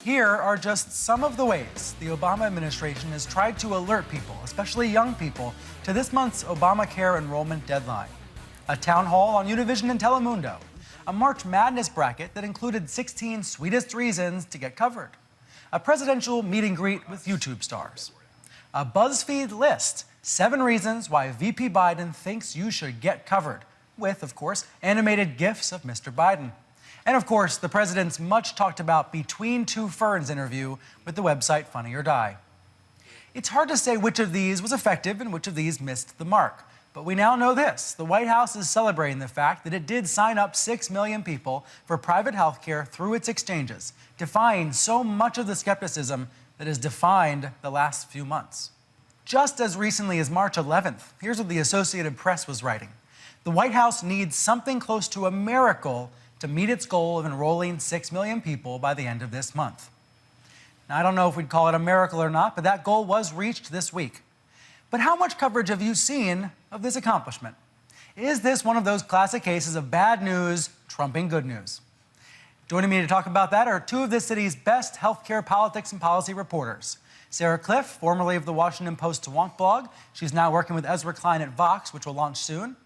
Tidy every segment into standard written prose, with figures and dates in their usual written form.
Here are just some of the ways the Obama administration has tried to alert people, especially young people, to this month's Obamacare enrollment deadline. A town hall on Univision and Telemundo. A March Madness bracket that included 16 sweetest reasons to get covered. A presidential meet and greet with YouTube stars. A BuzzFeed list, 7 reasons why VP Biden thinks you should get covered, with, of course, animated GIFs of Mr. Biden. And, of course, the president's much talked about Between Two Ferns interview with the website Funny or Die. It's hard to say which of these was effective and which of these missed the mark. But we now know this. The White House is celebrating the fact that it did sign up 6 million people for private health care through its exchanges, defying so much of the skepticism that has defined the last few months. Just as recently as March 11th, here's what the Associated Press was writing. The White House needs something close to a miracle to meet its goal of enrolling 6 million people by the end of this month. Now, I don't know if we'd call it a miracle or not, but that goal was reached this week. But how much coverage have you seen of this accomplishment? Is this one of those classic cases of bad news trumping good news? Joining me to talk about that are 2 of the city's best healthcare politics and policy reporters. Sarah Cliff, formerly of the Washington Post's Wonk blog. She's now working with Ezra Klein at Vox, which will launch soon.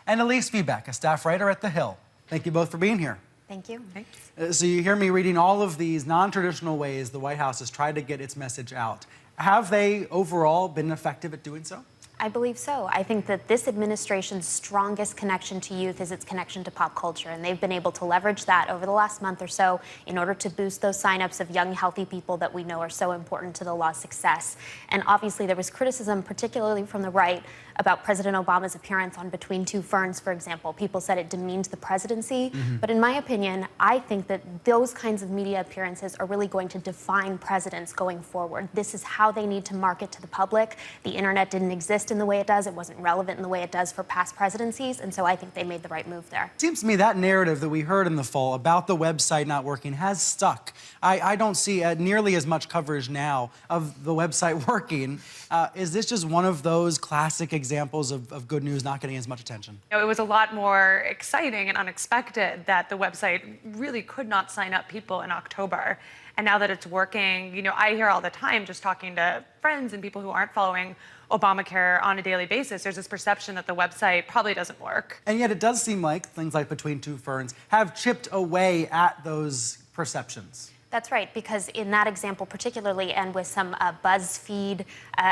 And Elise Viebeck, a staff writer at The Hill. Thank you both for being here. Thank you. Thanks. So you hear me reading all of these non-traditional ways the White House has tried to get its message out. Have they overall been effective at doing so? I believe so. I think that this administration's strongest connection to youth is its connection to pop culture, and they've been able to leverage that over the last month or so in order to boost those signups of young, healthy people that we know are so important to the law's success. And obviously there was criticism, particularly from the right, about President Obama's appearance on Between Two Ferns, for example. People said it demeaned the presidency. But in my opinion, I think that those kinds of media appearances are really going to define presidents going forward. This is how they need to market to the public. The internet didn't exist in the way it does. It wasn't relevant in the way it does for past presidencies. And so I think they made the right move there. It seems to me that narrative that we heard in the fall about the website not working has stuck. I don't see nearly as much coverage now of the website working. Is this just one of those classic examples of good news not getting as much attention? It was a lot more exciting and unexpected that the website really could not sign up people in October. And now that it's working, I hear all the time, just talking to friends and people who aren't following Obamacare on a daily basis, there's this perception that the website probably doesn't work. And yet it does seem like things like Between Two Ferns have chipped away at those perceptions. That's right, because in that example particularly, and with some BuzzFeed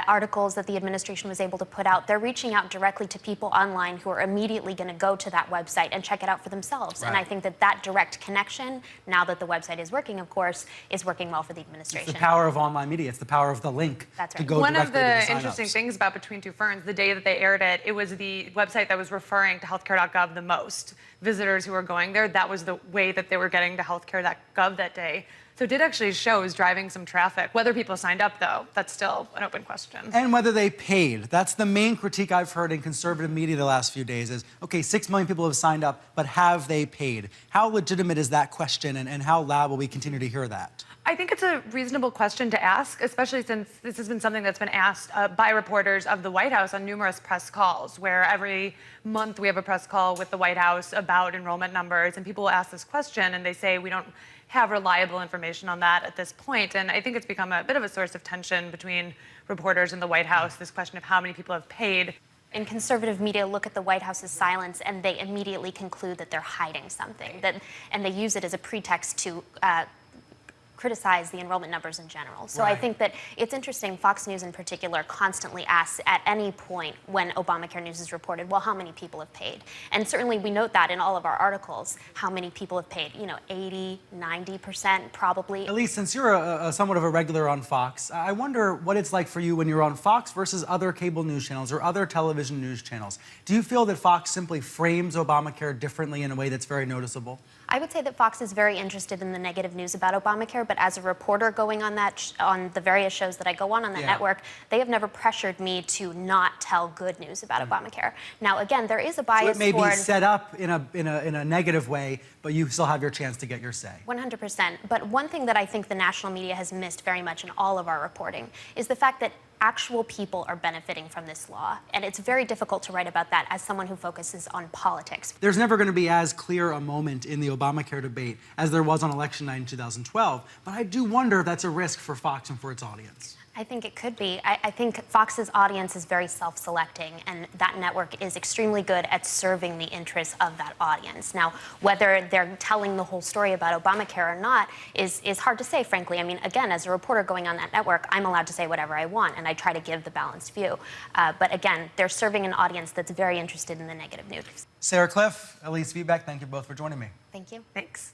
articles that the administration was able to put out, they're reaching out directly to people online who are immediately going to go to that website and check it out for themselves. Right. And I think that direct connection, now that the website is working, of course, is working well for the administration. It's the power of online media. It's the power of the link. That's right. To go One of directly to the signups. interesting things about Between Two Ferns, the day that they aired it, it was the website that was referring to healthcare.gov the most. Visitors who were going there, that was the way that they were getting to healthcare.gov that day. So it did actually show as driving some traffic. Whether people signed up, though, that's still an open question. And whether they paid. That's the main critique I've heard in conservative media the last few days is, okay, 6 million people have signed up, but have they paid? How legitimate is that question, and how loud will we continue to hear that? I think it's a reasonable question to ask, especially since this has been something that's been asked by reporters of the White House on numerous press calls, where every month we have a press call with the White House about enrollment numbers, and people will ask this question, and they say we don't have reliable information on that at this point. And I think it's become a bit of a source of tension between reporters and the White House, this question of how many people have paid. And conservative media look at the White House's silence and they immediately conclude that they're hiding something, and they use it as a pretext to criticize the enrollment numbers in general. So Right. I think that it's interesting, Fox News in particular constantly asks at any point when Obamacare news is reported, well, how many people have paid? And certainly we note that in all of our articles, how many people have paid, 80, 90% probably. Elise, since you're a somewhat of a regular on Fox, I wonder what it's like for you when you're on Fox versus other cable news channels or other television news channels. Do you feel that Fox simply frames Obamacare differently in a way that's very noticeable? I would say that Fox is very interested in the negative news about Obamacare, but as a reporter going on on the various shows that I go on that network, they have never pressured me to not tell good news about Obamacare. Now, again, there is a bias. So it may be set up in a negative way, but you still have your chance to get your say. 100%. But one thing that I think the national media has missed very much in all of our reporting is the fact that actual people are benefiting from this law. And it's very difficult to write about that as someone who focuses on politics. There's never going to be as clear a moment in the Obamacare debate as there was on election night in 2012, but I do wonder if that's a risk for Fox and for its audience. I think it could be. I think Fox's audience is very self-selecting, and that network is extremely good at serving the interests of that audience. Now, whether they're telling the whole story about Obamacare or not is hard to say, frankly. I mean, again, as a reporter going on that network, I'm allowed to say whatever I want, and I try to give the balanced view. But again, they're serving an audience that's very interested in the negative news. Sarah Cliff, Elise Viebeck, thank you both for joining me. Thank you. Thanks.